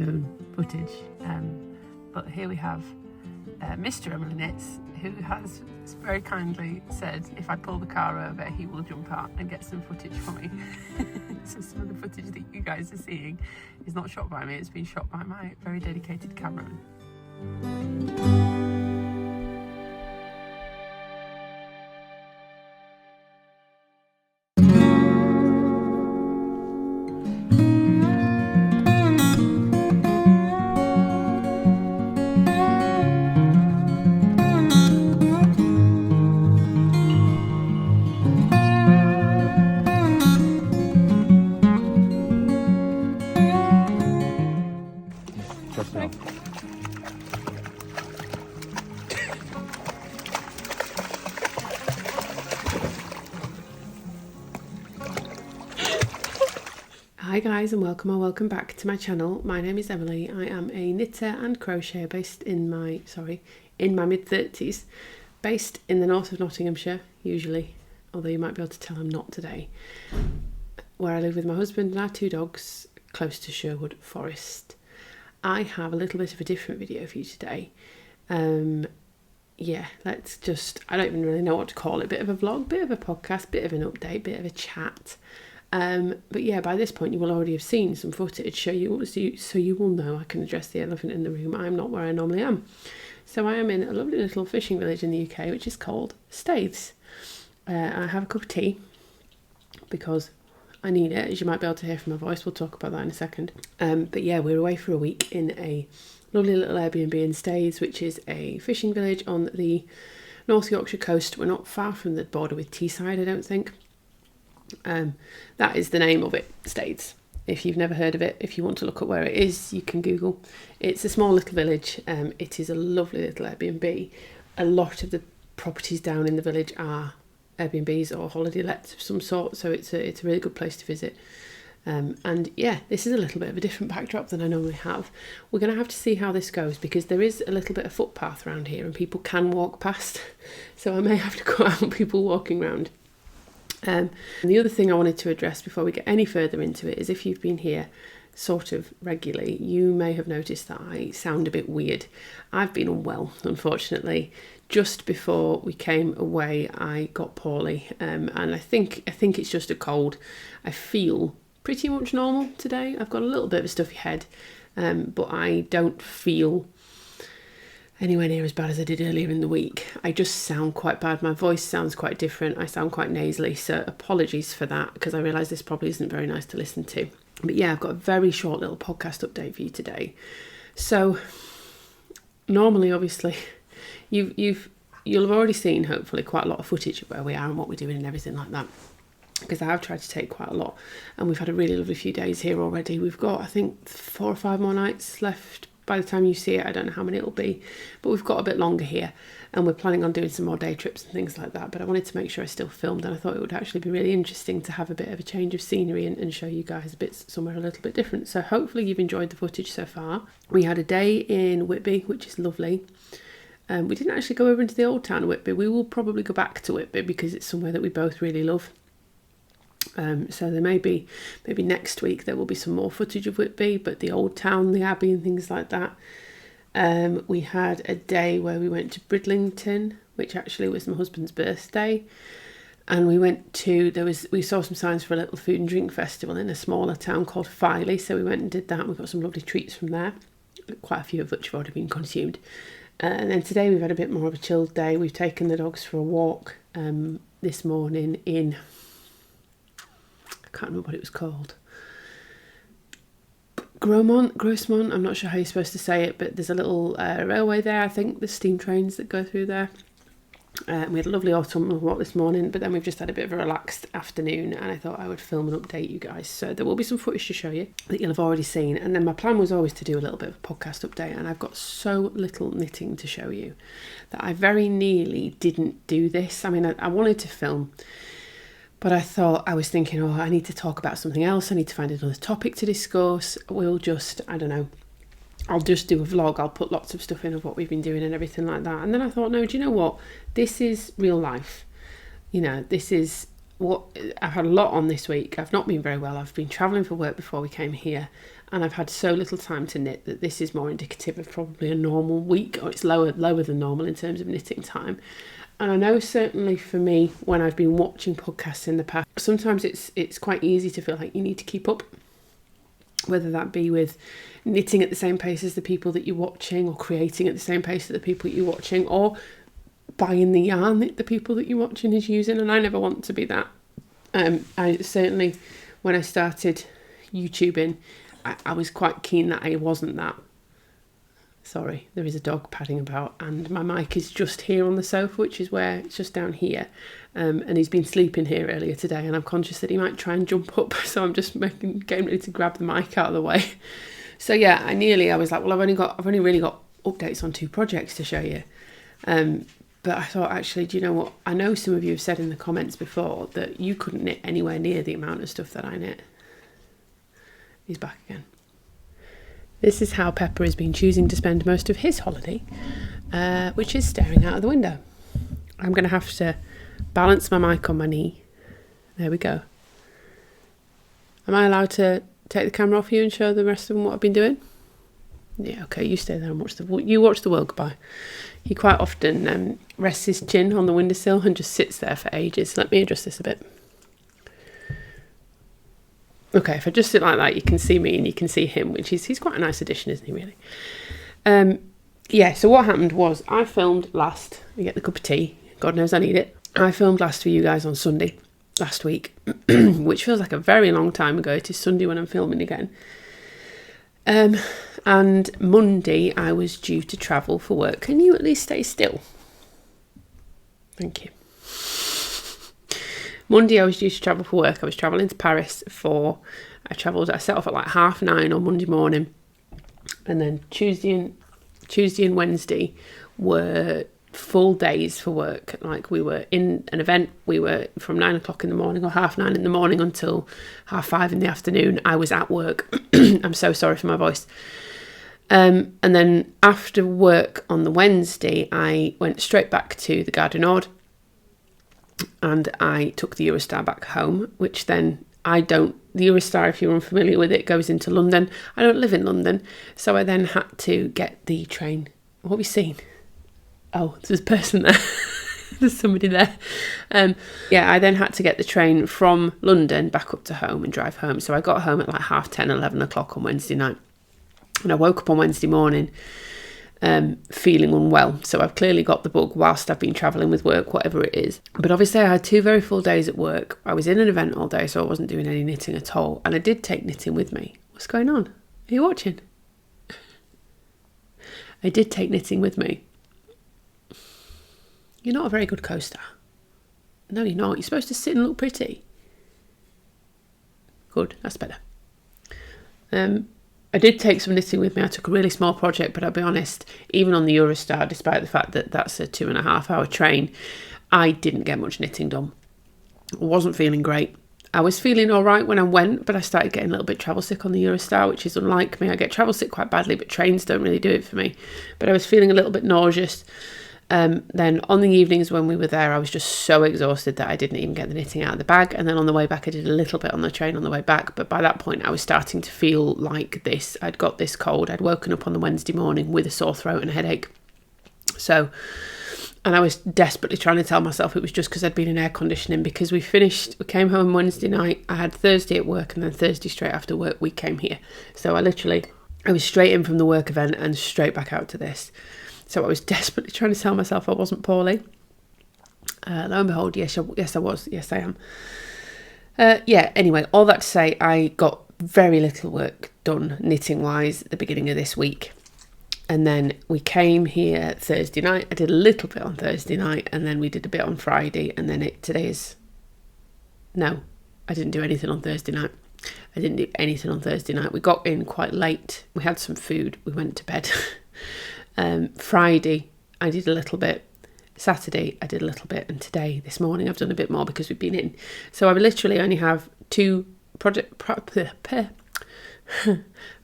own footage. But here we have Mr. Emily Knits, who has very kindly said if I pull the car over, he will jump out and get some footage for me. So some of the footage that you guys are seeing is not shot by me, it's been shot by my very dedicated cameraman. Hi guys, and welcome back to my channel. My name is Emily. I am a knitter and crocheter based in my mid-30s, based in the north of Nottinghamshire usually, although you might be able to tell I'm not today, where I live with my husband and our 2 dogs close to Sherwood Forest. I have a little bit of a different video for you today. I don't even really know what to call it. Bit of a vlog, bit of a podcast, bit of an update, bit of a chat. But yeah, by this point you will already have seen some footage, so you will know I can address the elephant in the room. I'm not where I normally am. So I am in a lovely little fishing village in the UK, which is called Staithes. I have a cup of tea because I need it, as you might be able to hear from my voice. We'll talk about that in a second. But yeah, we're away for a week in a lovely little Airbnb in Staithes, which is a fishing village on the North Yorkshire coast. We're not far from the border with Seaside, I don't think. That is the name of it, Staithes. If you've never heard of it, if you want to look at where it is, you can Google. It's a small little village. It is a lovely little Airbnb. A lot of the properties down in the village are Airbnbs or holiday lets of some sort, so it's a really good place to visit. And yeah, this is a little bit of a different backdrop than I normally have. We're going to have to see how this goes, because there is a little bit of footpath around here and people can walk past, so I may have to cut out people walking around. And the other thing I wanted to address before we get any further into it is, if you've been here sort of regularly, you may have noticed that I sound a bit weird. I've been unwell, unfortunately. Just before we came away, I got poorly, and I think it's just a cold. I feel pretty much normal today. I've got a little bit of a stuffy head, but I don't feel anywhere near as bad as I did earlier in the week. I just sound quite bad. My voice sounds quite different. I sound quite nasally, so apologies for that, because I realise this probably isn't very nice to listen to. But yeah, I've got a very short little podcast update for you today. So normally, obviously, you'll have already seen hopefully quite a lot of footage of where we are and what we're doing and everything like that, because I have tried to take quite a lot, and we've had a really lovely few days here already. We've got, I think, 4 or 5 more nights left. By the time you see it, I don't know how many it'll be, but we've got a bit longer here, and we're planning on doing some more day trips and things like that. But I wanted to make sure I still filmed, and I thought it would actually be really interesting to have a bit of a change of scenery and show you guys a bit somewhere a little bit different. So hopefully you've enjoyed the footage so far. We had a day in Whitby, which is lovely. We didn't actually go over into the old town of Whitby. We will probably go back to Whitby because it's somewhere that we both really love. So there maybe next week there will be some more footage of Whitby, but the old town, the Abbey and things like that. We had a day where we went to Bridlington, which actually was my husband's birthday, and we saw some signs for a little food and drink festival in a smaller town called Filey, so we went and did that, and we got some lovely treats from there, quite a few of which have already been consumed. And then today we've had a bit more of a chilled day. We've taken the dogs for a walk this morning in, I can't remember what it was called. Grosmont, I'm not sure how you're supposed to say it, but there's a little railway there. I think there's steam trains that go through there. We had a lovely autumnal walk this morning, but then we've just had a bit of a relaxed afternoon, and I thought I would film and update you guys. So there will be some footage to show you that you'll have already seen. And then my plan was always to do a little bit of a podcast update, and I've got so little knitting to show you that I very nearly didn't do this. I mean, I wanted to film, but I was thinking, I need to talk about something else. I need to find another topic to discuss. I'll just do a vlog. I'll put lots of stuff in of what we've been doing and everything like that. And then I thought, no, do you know what? This is real life. This is I've had a lot on this week. I've not been very well. I've been travelling for work before we came here, and I've had so little time to knit that this is more indicative of probably a normal week, or it's lower than normal in terms of knitting time. And I know certainly for me, when I've been watching podcasts in the past, sometimes it's quite easy to feel like you need to keep up, whether that be with knitting at the same pace as the people that you're watching, or creating at the same pace as the people you're watching, or buying the yarn that the people that you're watching is using. And I never want to be that. I certainly, when I started YouTubing, I was quite keen that I wasn't that. Sorry, there is a dog padding about, and my mic is just here on the sofa, which is where it's just down here. And he's been sleeping here earlier today, and I'm conscious that he might try and jump up, so I'm just getting ready to grab the mic out of the way. So yeah, I was like, well, I've only really got updates on 2 projects to show you. But I thought, actually, do you know what? I know some of you have said in the comments before that you couldn't knit anywhere near the amount of stuff that I knit. He's back again. This is how Pepper has been choosing to spend most of his holiday, which is staring out of the window. I'm going to have to balance my mic on my knee. There we go. Am I allowed to take the camera off you and show the rest of them what I've been doing? Yeah, okay, you stay there and watch the world go by. He quite often rests his chin on the windowsill and just sits there for ages. Let me adjust this a bit. Okay, if I just sit like that, you can see me and you can see him, he's quite a nice addition, isn't he, really? Yeah, so what happened was I filmed last. You get the cup of tea. God knows I need it. I filmed last for you guys on Sunday last week, which feels like a very long time ago. It is Sunday when I'm filming again. And Monday I was due to travel for work. Can you at least stay still? Thank you. Monday I was due to travel for work. I was travelling to Paris I set off at like 9:30 on Monday morning. And then Tuesday and Wednesday were full days for work. Like, we were in an event. We were from 9 o'clock in the morning, or 9:30 in the morning, until 5:30 in the afternoon. I was at work. I'm so sorry for my voice. And then after work on the Wednesday, I went straight back to the Gare du Nord, and I took the Eurostar back home, which then the Eurostar, if you're unfamiliar with it, goes into London. I don't live in London, so I then had to get the train. What have we seen? Oh, there's a person there. There's somebody there. I then had to get the train from London back up to home and drive home. So I got home at like 10:30, 11 o'clock on Wednesday night. And I woke up on Wednesday morning feeling unwell. So I've clearly got the bug whilst I've been travelling with work, whatever it is. But obviously I had 2 very full days at work. I was in an event all day, so I wasn't doing any knitting at all. And I did take knitting with me. What's going on? Are you watching? I did take knitting with me. You're not a very good co-star. No, you're not. You're supposed to sit and look pretty. Good, that's better. I did take some knitting with me. I took a really small project, but I'll be honest, even on the Eurostar, despite the fact that that's a 2.5-hour train, I didn't get much knitting done. I wasn't feeling great. I was feeling all right when I went, but I started getting a little bit travel sick on the Eurostar, which is unlike me. I get travel sick quite badly, but trains don't really do it for me. But I was feeling a little bit nauseous. Then on the evenings when we were there, I was just so exhausted that I didn't even get the knitting out of the bag. And then on the way back, I did a little bit on the train on the way back. But by that point, I was starting to feel like this. I'd got this cold. I'd woken up on the Wednesday morning with a sore throat and a headache. And I was desperately trying to tell myself it was just because I'd been in air conditioning, because we came home Wednesday night. I had Thursday at work, and then Thursday straight after work, we came here. So I was straight in from the work event and straight back out to this. So I was desperately trying to tell myself I wasn't poorly. Lo and behold, yes, I was. Yes, I am. Anyway, all that to say, I got very little work done knitting-wise at the beginning of this week. And then we came here Thursday night. I did a little bit on Thursday night, and then we did a bit on Friday. And then no, I didn't do anything on Thursday night. We got in quite late. We had some food. We went to bed. Friday, I did a little bit. Saturday, I did a little bit. And today, this morning, I've done a bit more because we've been in. So I literally only have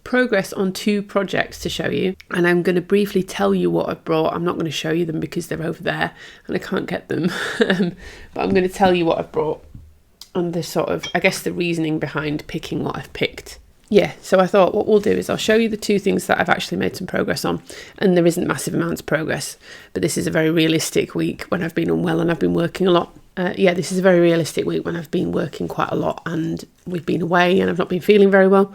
progress on 2 projects to show you. And I'm going to briefly tell you what I've brought. I'm not going to show you them because they're over there and I can't get them. But I'm going to tell you what I've brought. the sort of, I guess, the reasoning behind picking what I've picked. Yeah, so I thought what we'll do is I'll show you the two things that I've actually made some progress on, and there isn't massive amounts of progress, but this is a very realistic week when I've been unwell and I've been working a lot. This is a very realistic week when I've been working quite a lot and we've been away and I've not been feeling very well.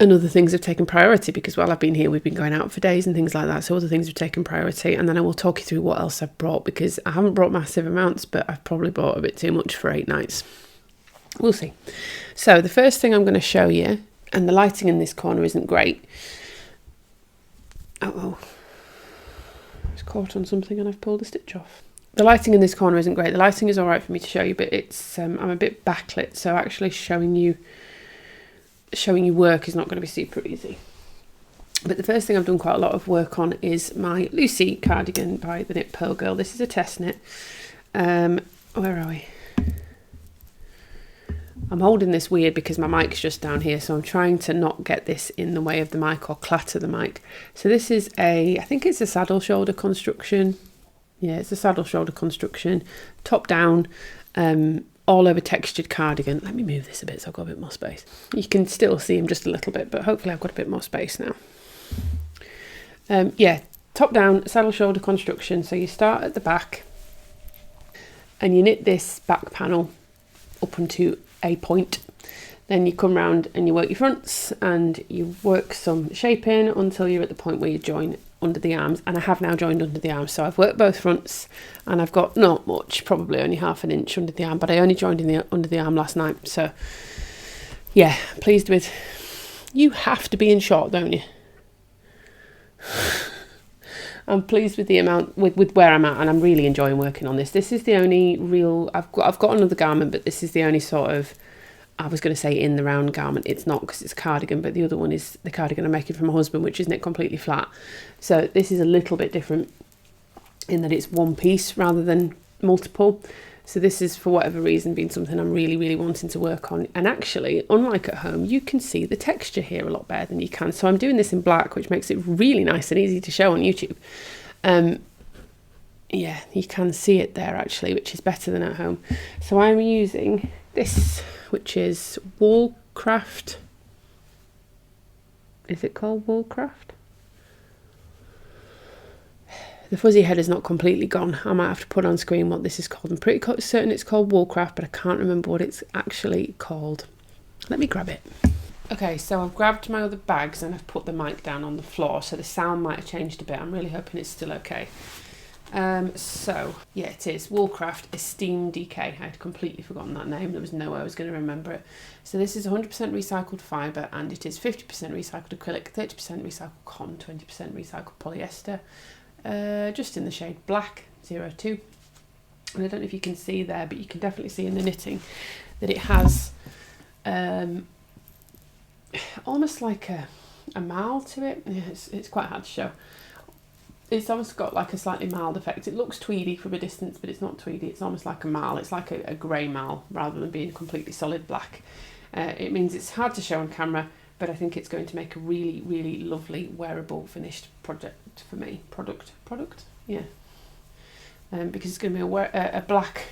And other things have taken priority because while I've been here, we've been going out for days and things like that. So other things have taken priority. And then I will talk you through what else I've brought, because I haven't brought massive amounts, but I've probably bought a bit too much for 8 nights. We'll see. So the first thing I'm going to show you, and the lighting in this corner isn't great. Oh, it's caught on something and I've pulled the stitch off. The lighting in this corner isn't great. The lighting is all right for me to show you, but it's I'm a bit backlit, so actually showing you work is not going to be super easy. But the first thing I've done quite a lot of work on is my Lucy cardigan by the Knit Pearl Girl. This is a test knit. Where are we? I'm holding this weird because my mic's just down here, so I'm trying to not get this in the way of the mic or clatter the mic. So this is I think it's a saddle shoulder construction. Yeah, it's a saddle shoulder construction, top down, all over textured cardigan. Let me move this a bit so I've got a bit more space. You can still see him just a little bit, but hopefully I've got a bit more space now. Top down saddle shoulder construction. So you start at the back and you knit this back panel up onto a point. Then you come round and you work your fronts and you work some shaping until you're at the point where you join under the arms, and I have now joined under the arms. So I've worked both fronts and I've got not much, probably only half an inch under the arm, but I only joined under the arm last night. So yeah, pleased with. You have to be in short, don't you? I'm pleased with the amount, with where I'm at, and I'm really enjoying working on this. This is the only real, I've got another garment, but this is the only sort of, I was going to say in the round garment. It's not, because it's a cardigan, but the other one is the cardigan I'm making for my husband, which is knit completely flat. So this is a little bit different in that it's one piece rather than multiple. So this is, for whatever reason, been something I'm really, really wanting to work on. And actually, unlike at home, you can see the texture here a lot better than you can. So I'm doing this in black, which makes it really nice and easy to show on YouTube. Yeah, you can see it there actually, which is better than at home. So I'm using this, which is Woolcraft. Is it called Woolcraft? The fuzzy head is not completely gone. I might have to put on screen what this is called. I'm pretty certain it's called Woolcraft, but I can't remember what it's actually called. Let me grab it. Okay, so I've grabbed my other bags and I've put the mic down on the floor, so the sound might have changed a bit. I'm really hoping it's still okay. So yeah, it is Woolcraft Esteem DK. I had completely forgotten that name. There was no way I was going to remember it. So this is 100% recycled fibre, and it is 50% recycled acrylic, 30% recycled cotton, 20% recycled polyester. Just in the shade Black 02. And I don't know if you can see there, but you can definitely see in the knitting that it has almost like a marl to it. Yeah, it's quite hard to show. It's almost got like a slightly mild effect. It looks tweedy from a distance, but it's not tweedy. It's almost like a marl. It's like a grey marl rather than being completely solid black. It means it's hard to show on camera, but I think it's going to make a really, really lovely wearable finished project for me. Product, yeah. Because it's going to be a black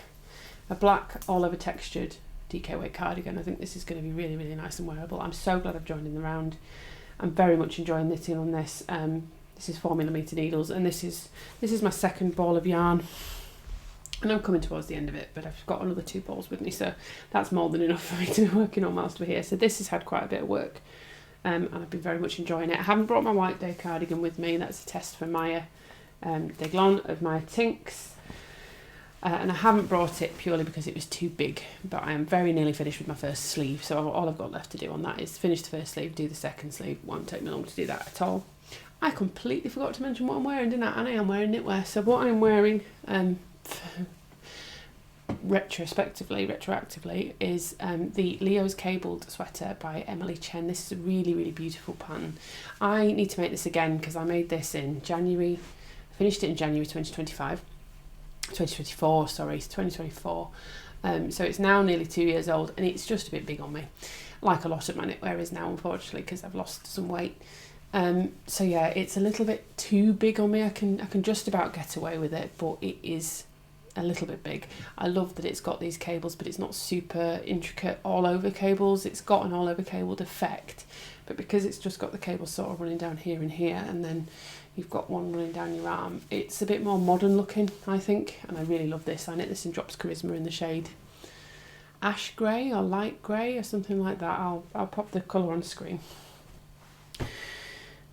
all over textured DK weight cardigan. I think this is going to be really, really nice and wearable. I'm so glad I've joined in the round. I'm very much enjoying knitting on this. This is 4mm needles, and this is my second ball of yarn. And I'm coming towards the end of it, but I've got another 2 balls with me, so that's more than enough for me to be working on whilst we're here. So this has had quite a bit of work, and I've been very much enjoying it. I haven't brought my White Day cardigan with me. That's a test for Maya Deglon of Maya Tinks. And I haven't brought it purely because it was too big, but I am very nearly finished with my first sleeve. So all I've got left to do on that is finish the first sleeve, do the second sleeve. Won't take me long to do that at all. I completely forgot to mention what I'm wearing, didn't I? And I am wearing knitwear. So what I'm wearing retroactively is the Leo's Cabled Sweater by Emily Chen. This is a really, really beautiful pattern. I need to make this again because I made this in January. I finished it in January 2024, sorry, 2024. So it's now nearly 2 years old, and it's just a bit big on me, like a lot of my knitwear is now, unfortunately, because I've lost some weight. So yeah, it's a little bit too big on me. I can just about get away with it, but it is a little bit big. I love that it's got these cables, but it's not super intricate all over cables. It's got an all over cabled effect, but because it's just got the cable sort of running down here and here, and then you've got one running down your arm, it's a bit more modern looking, I think, and I really love this. I knit this in Drops Charisma in the shade ash grey or light grey or something like that. I'll pop the colour on screen.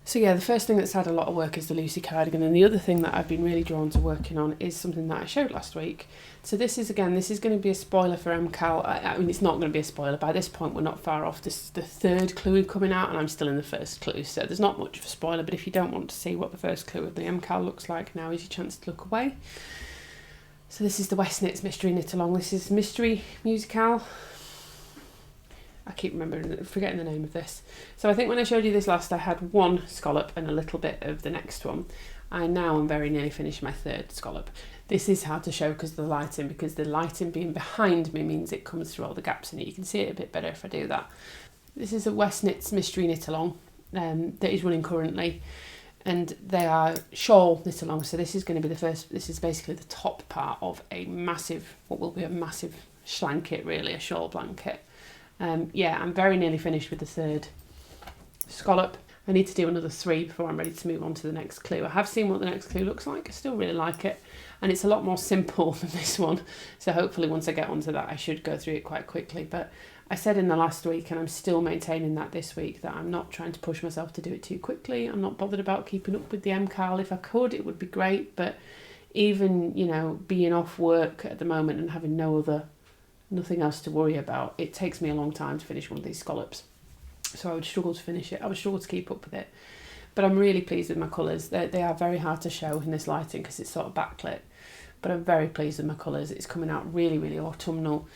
So yeah, the first thing that's had a lot of work is the Lucy cardigan, and the other thing that I've been really drawn to working on is something that I showed last week. So this is going to be a spoiler for MCAL. I mean, it's not going to be a spoiler. By this point, we're not far off. This is the third clue coming out, and I'm still in the first clue, so there's not much of a spoiler, but if you don't want to see what the first clue of the MCAL looks like, now is your chance to look away. So this is the West Knits Mystery Knit Along. This is Mystery Musical. I keep forgetting the name of this. So I think when I showed you this last, I had one scallop and a little bit of the next one. I now am very nearly finished my third scallop. This is hard to show because the lighting being behind me means it comes through all the gaps in it. You can see it a bit better if I do that. This is a West Knits Mystery Knit Along that is running currently, and they are shawl knit along. So this is going to be this is basically the top part of what will be a massive blanket, really, a shawl blanket. Yeah, I'm very nearly finished with the third scallop. I need to do another 3 before I'm ready to move on to the next clue. I have seen what the next clue looks like. I still really like it, and it's a lot more simple than this one. So hopefully once I get onto that, I should go through it quite quickly. But I said in the last week, and I'm still maintaining that this week, that I'm not trying to push myself to do it too quickly. I'm not bothered about keeping up with the MCAL. If I could, it would be great. But even, being off work at the moment and having nothing else to worry about, it takes me a long time to finish one of these scallops, so I would struggle to finish it. I would struggle to keep up with it, but I'm really pleased with my colours. They are very hard to show in this lighting because it's sort of backlit, but I'm very pleased with my colours. It's coming out really, really autumnal.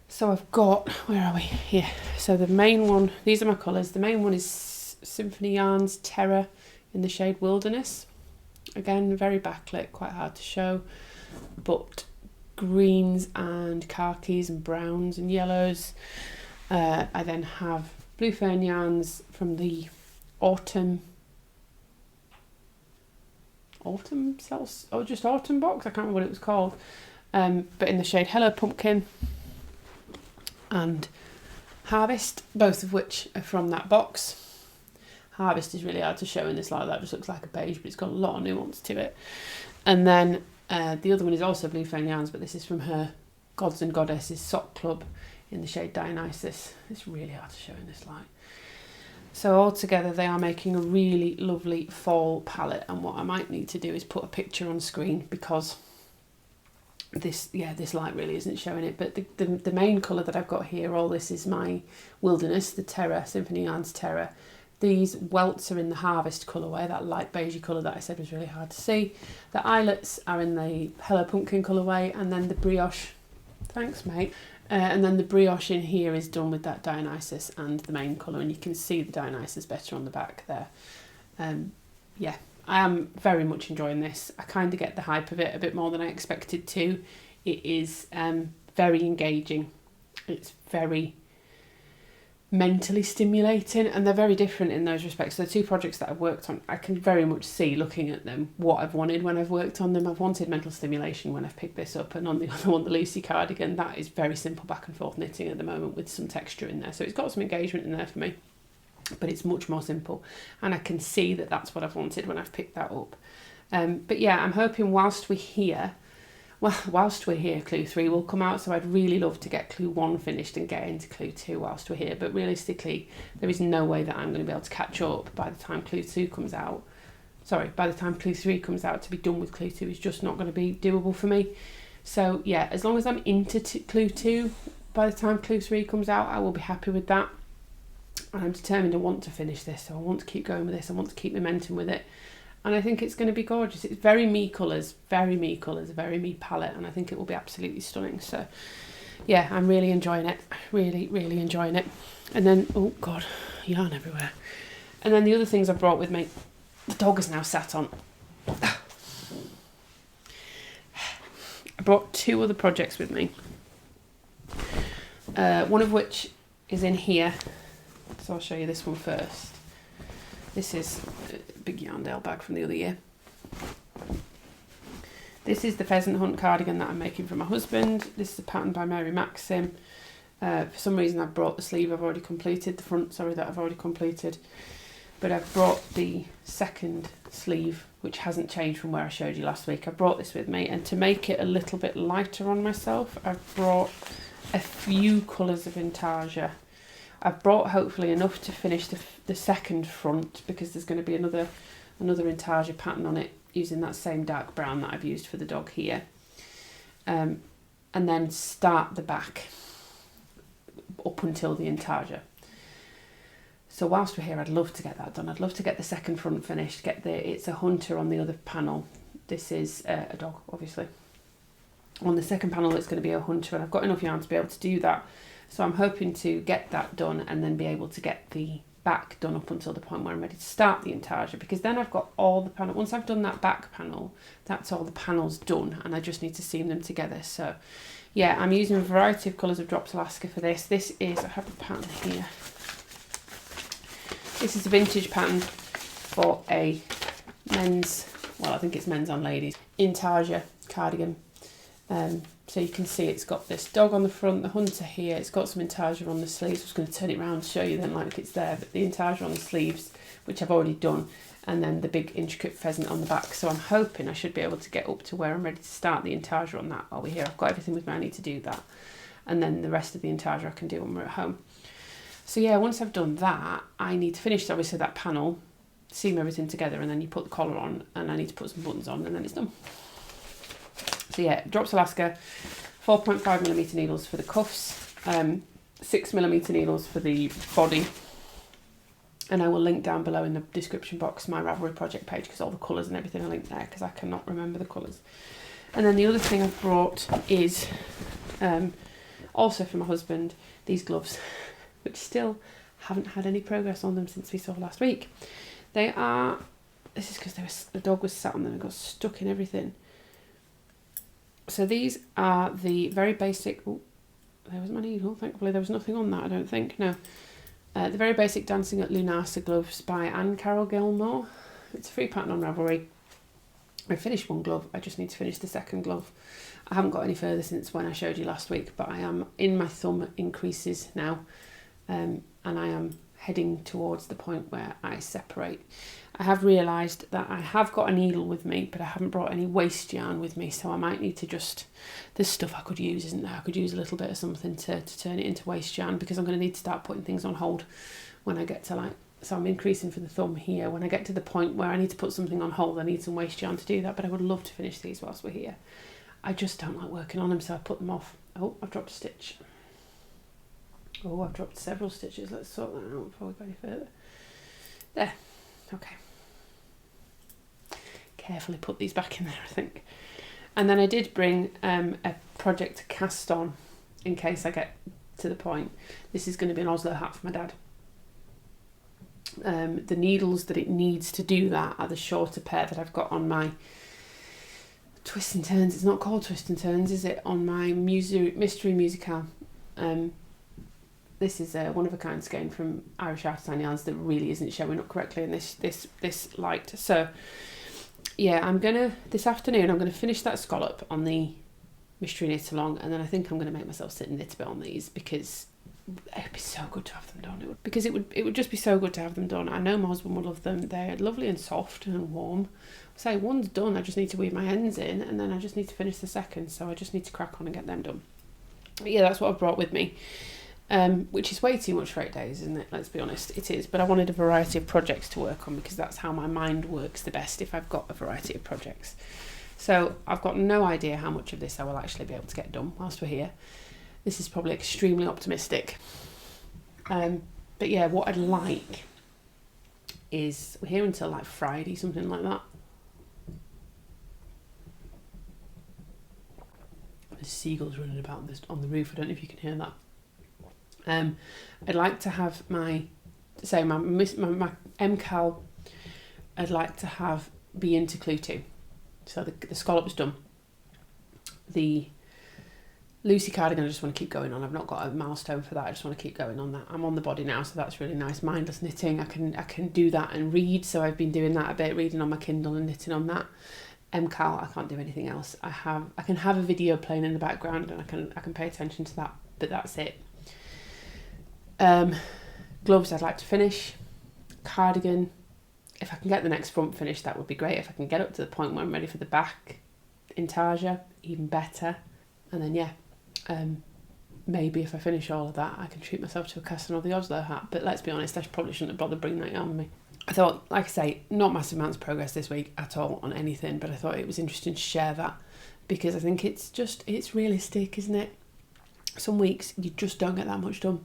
So I've got, where are we? Here. So the main one, these are my colours. The main one is Symphony Yarns Terror in the shade Wilderness. Again, very backlit, quite hard to show, but greens and khakis and browns and yellows. I then have Blue Fern Yarns from the autumn box. I can't remember what it was called, but in the shade Hello Pumpkin and Harvest, both of which are from that box. Harvest is really hard to show in this light. That just looks like a beige, but it's got a lot of nuance to it. And then the other one is also Blue Fern Yarns, but this is from her Gods and Goddesses Sock Club in the shade Dionysus. It's really hard to show in this light. So altogether they are making a really lovely fall palette, and what I might need to do is put a picture on screen because this light really isn't showing it. But the main colour that I've got here, all this is my Wilderness, the Terror, Symphony Yarns Terror. These welts are in the Harvest colourway, that light beigey colour that I said was really hard to see. The eyelets are in the Hello Pumpkin colourway, and then the brioche, thanks mate, and then the brioche in here is done with that Dionysus and the main colour, and you can see the Dionysus better on the back there. Yeah, I am very much enjoying this. I kind of get the hype of it a bit more than I expected to. It is very engaging. It's very mentally stimulating, and they're very different in those respects. So the two projects that I've worked on, I can very much see, looking at them, what I've wanted when I've worked on them. I've wanted mental stimulation when I've picked this up, and on the other one, the Lucy cardigan, that is very simple back and forth knitting at the moment with some texture in there. So it's got some engagement in there for me, but it's much more simple, and I can see that that's what I've wanted when I've picked that up. But yeah, I'm hoping whilst we're here, clue 3 will come out, so I'd really love to get clue 1 finished and get into clue 2 whilst we're here, but realistically there is no way that I'm going to be able to catch up by the time clue 2 comes out. By the time clue 3 comes out, to be done with clue 2 is just not going to be doable for me. So yeah, as long as I'm into clue 2 by the time clue 3 comes out, I will be happy with that. And I'm determined I want to finish this, so I want to keep going with this, I want to keep momentum with it. And I think it's going to be gorgeous. It's very me colours, a very me palette, and I think it will be absolutely stunning. So yeah, I'm really enjoying it. Really, really enjoying it. And then, oh God, yarn everywhere. And then the other things I've brought with me, the dog is now sat on. I brought 2 other projects with me. One of which is in here. So I'll show you this one first. This is a big Yarndale bag from the other year. This is the pheasant hunt cardigan that I'm making for my husband. This is a pattern by Mary Maxim. For some reason I've brought the sleeve I've already completed, the front, sorry, that I've already completed. But I've brought the second sleeve, which hasn't changed from where I showed you last week. I brought this with me, and to make it a little bit lighter on myself, I've brought a few colours of intarsia. I've brought hopefully enough to finish the second front, because there's going to be another intarsia pattern on it using that same dark brown that I've used for the dog here. And then start the back up until the intarsia. So whilst we're here, I'd love to get that done. I'd love to get the second front finished, it's a hunter on the other panel. This is a dog, obviously. On the second panel, it's going to be a hunter, and I've got enough yarn to be able to do that. So I'm hoping to get that done and then be able to get the back done up until the point where I'm ready to start the intarsia, because then I've got all the panel. Once I've done that back panel, that's all the panels done, and I just need to seam them together. So yeah, I'm using a variety of colours of Drops Alaska for this. This is, I have the pattern here. This is a vintage pattern for a men's, well, I think it's men's and ladies, intarsia cardigan. So you can see it's got this dog on the front, the hunter here, it's got some intarsia on the sleeves. I'm just going to turn it around to show you then like it's there, but the intarsia on the sleeves, which I've already done, and then the big intricate pheasant on the back. So I'm hoping I should be able to get up to where I'm ready to start the intarsia on that while we're here. I've got everything with me, I need to do that. And then the rest of the intarsia I can do when we're at home. So yeah, once I've done that, I need to finish obviously that panel, seam everything together, and then you put the collar on, and I need to put some buttons on, and then it's done. So yeah, Drops Alaska, 4.5mm needles for the cuffs, 6mm needles for the body, and I will link down below in the description box my Ravelry project page, because all the colours and everything are linked there, because I cannot remember the colours. And then the other thing I've brought is, also for my husband, these gloves, which still haven't had any progress on them since we saw last week. They are, this is because the dog was sat on them and got stuck in everything. So these are the very basic, oh, there was my needle, thankfully there was nothing on that, I don't think, no. The very basic Dancing at Lunasa gloves by Anne Carol Gilmore. It's a free pattern on Ravelry. I finished one glove, I just need to finish the second glove. I haven't got any further since when I showed you last week, but I am in my thumb increases now, and I am heading towards the point where I separate. I have realised that I have got a needle with me, but I haven't brought any waste yarn with me, so I might need to just, there's stuff I could use, isn't there? I could use a little bit of something to turn it into waste yarn, because I'm going to need to start putting things on hold when I get to like, so I'm increasing for the thumb here. When I get to the point where I need to put something on hold, I need some waste yarn to do that, but I would love to finish these whilst we're here. I just don't like working on them, so I put them off. Oh, I've dropped a stitch. Oh, I've dropped several stitches. Let's sort that out before we go any further. There. Okay. Carefully put these back in there, I think. And then I did bring a project to cast on in case I get to the point. This is going to be an Oslo hat for my dad. The needles that it needs to do that are the shorter pair that I've got on my Twist and Turns. It's not called Twist and Turns, is it? On my Mystery Musical. This is a one-of-a-kind skein from Irish Artisan Yarns that really isn't showing up correctly in this light. So yeah, this afternoon I'm gonna finish that scallop on the Mystery Knit Along, and then I think I'm gonna make myself sit and knit a bit on these, because it'd be so good to have them done. It would just be so good to have them done. I know my husband will love them. They're lovely and soft and warm. So one's done, I just need to weave my ends in, and then I just need to finish the second, so I just need to crack on and get them done. But yeah, that's what I've brought with me. Which is way too much for 8 days, isn't it? Let's be honest, it is. But I wanted a variety of projects to work on, because that's how my mind works the best, if I've got a variety of projects. So I've got no idea how much of this I will actually be able to get done whilst we're here. This is probably extremely optimistic. But yeah, what I'd like is, we're here until like Friday, something like that. There's seagulls running about on the roof, I don't know if you can hear that. I'd like to have my MCAL, I'd like to have be into clue 2. So the scallop's done. The Lucy cardigan I just want to keep going on. I've not got a milestone for that. I just want to keep going on that. I'm on the body now, so that's really nice. Mindless knitting, I can do that and read. So I've been doing that a bit, reading on my Kindle and knitting on that. MCAL, I can't do anything else. I can have a video playing in the background and I can pay attention to that, but that's it. Gloves I'd like to finish. Cardigan, if I can get the next front finished, that would be great. If I can get up to the point where I'm ready for the back intarsia, even better. And then maybe if I finish all of that, I can treat myself to a caster-onner the Oslo hat. But let's be honest, I probably shouldn't have bothered bringing that on with me. I thought, like I say, not massive amounts of progress this week at all on anything, but I thought it was interesting to share that because I think it's realistic, isn't it? Some weeks you just don't get that much done.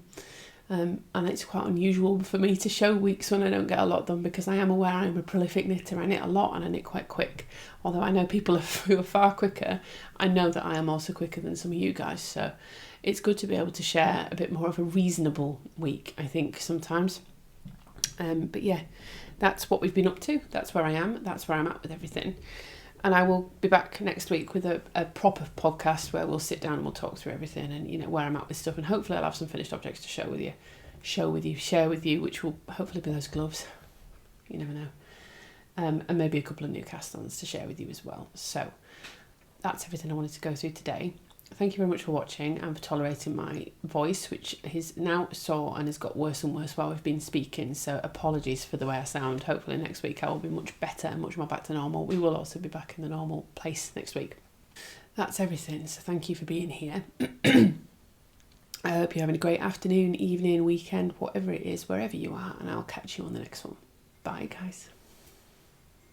And it's quite unusual for me to show weeks when I don't get a lot done because I am aware I'm a prolific knitter. I knit a lot and I knit quite quick. Although I know people who are far quicker, I know that I am also quicker than some of you guys. So it's good to be able to share a bit more of a reasonable week, I think, sometimes. But yeah, that's what we've been up to. That's where I am. That's where I'm at with everything. And I will be back next week with a proper podcast where we'll sit down and we'll talk through everything and, you know, where I'm at with stuff. And hopefully I'll have some finished objects to share with you, which will hopefully be those gloves. You never know. And maybe a couple of new cast-ons to share with you as well. So that's everything I wanted to go through today. Thank you very much for watching and for tolerating my voice, which is now sore and has got worse and worse while we've been speaking. So apologies for the way I sound. Hopefully next week I will be much better and much more back to normal. We will also be back in the normal place next week. That's everything. So thank you for being here. I hope you're having a great afternoon, evening, weekend, whatever it is, wherever you are. And I'll catch you on the next one. Bye, guys.